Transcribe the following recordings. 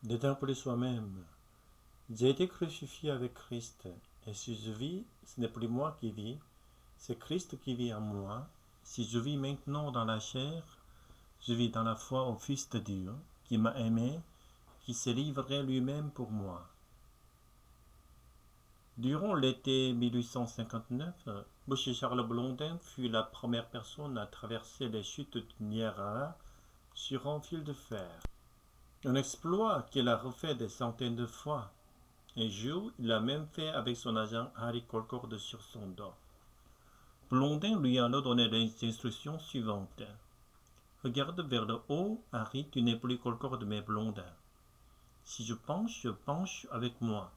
Déterre soi-même. J'ai été crucifié avec Christ, et si je vis, ce n'est plus moi qui vis, c'est Christ qui vit en moi. Si je vis maintenant dans la chair, je vis dans la foi au Fils de Dieu, qui m'a aimé, qui s'est livré lui-même pour moi. Durant l'été 1859, M. Charles Blondin fut la première personne à traverser les chutes du Niagara sur un fil de fer. Un exploit qu'il a refait des centaines de fois. Un jour, il l'a même fait avec son agent Harry Colcord sur son dos. Blondin lui a alors donné les instructions suivantes. Regarde vers le haut, Harry, tu n'es plus Colcord mais Blondin. Si je penche avec moi.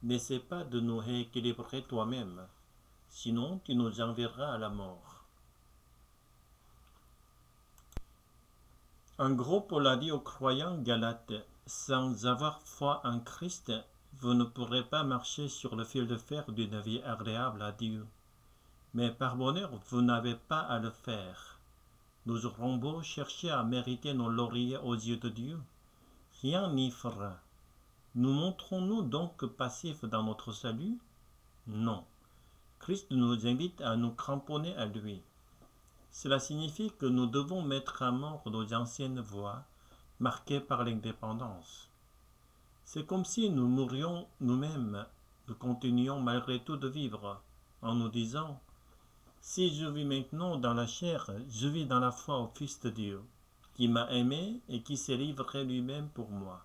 N'essaie pas de nous rééquilibrer toi-même, sinon tu nous enverras à la mort. En gros, Paul a dit aux croyants galates, sans avoir foi en Christ, vous ne pourrez pas marcher sur le fil de fer d'une vie agréable à Dieu. Mais par bonheur, vous n'avez pas à le faire. Nous aurons beau chercher à mériter nos lauriers aux yeux de Dieu, rien n'y fera. Nous montrons-nous donc passifs dans notre salut? Non. Christ nous invite à nous cramponner à lui. Cela signifie que nous devons mettre à mort nos anciennes voies, marquées par l'indépendance. C'est comme si nous mourions nous-mêmes, nous continuions malgré tout de vivre, en nous disant « Si je vis maintenant dans la chair, je vis dans la foi au Fils de Dieu, qui m'a aimé et qui s'est livré lui-même pour moi. »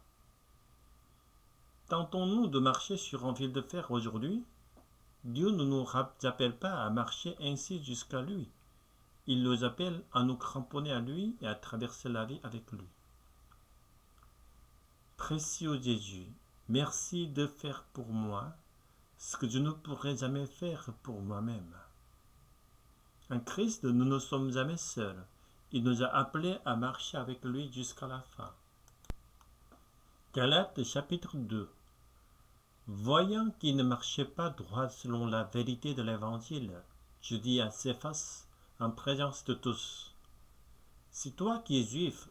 Tentons-nous de marcher sur un fil de fer aujourd'hui? Dieu ne nous appelle pas à marcher ainsi jusqu'à lui. Il nous appelle à nous cramponner à lui et à traverser la vie avec lui. Précieux Jésus, merci de faire pour moi ce que je ne pourrais jamais faire pour moi-même. En Christ, nous ne sommes jamais seuls. Il nous a appelés à marcher avec lui jusqu'à la fin. Galates chapitre 2. Voyant qu'il ne marchait pas droit selon la vérité de l'Évangile, je dis à Céphas, en présence de tous, si toi qui es juif,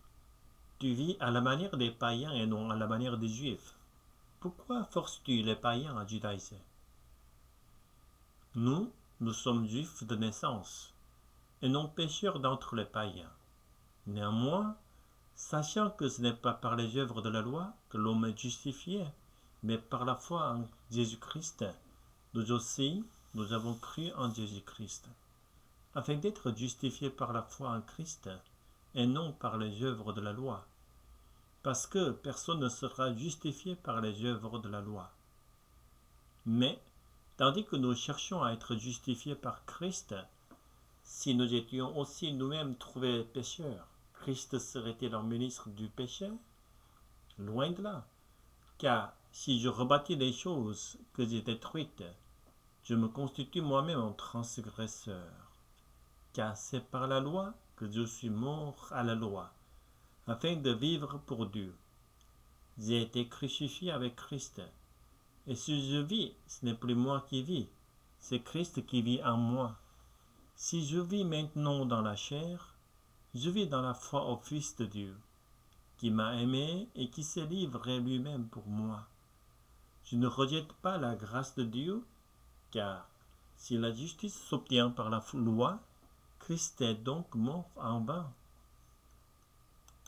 tu vis à la manière des païens et non à la manière des juifs, pourquoi forces-tu les païens à judaïser? Nous sommes juifs de naissance, et non pécheurs d'entre les païens. Néanmoins, sachant que ce n'est pas par les œuvres de la loi que l'homme est justifié, mais par la foi en Jésus-Christ, nous aussi, nous avons cru en Jésus-Christ, afin d'être justifiés par la foi en Christ, et non par les œuvres de la loi, parce que personne ne sera justifié par les œuvres de la loi. Mais, tandis que nous cherchons à être justifiés par Christ, si nous étions aussi nous-mêmes trouvés pécheurs, Christ serait-il un ministre du péché? Loin de là, car si je rebâtis les choses que j'ai détruites, je me constitue moi-même un transgresseur, car c'est par la loi que je suis mort à la loi, afin de vivre pour Dieu. J'ai été crucifié avec Christ, et si je vis, ce n'est plus moi qui vis, c'est Christ qui vit en moi. Si je vis maintenant dans la chair, je vis dans la foi au Fils de Dieu, qui m'a aimé et qui s'est livré lui-même pour moi. Je ne rejette pas la grâce de Dieu, car si la justice s'obtient par la loi, Christ est donc mort en vain.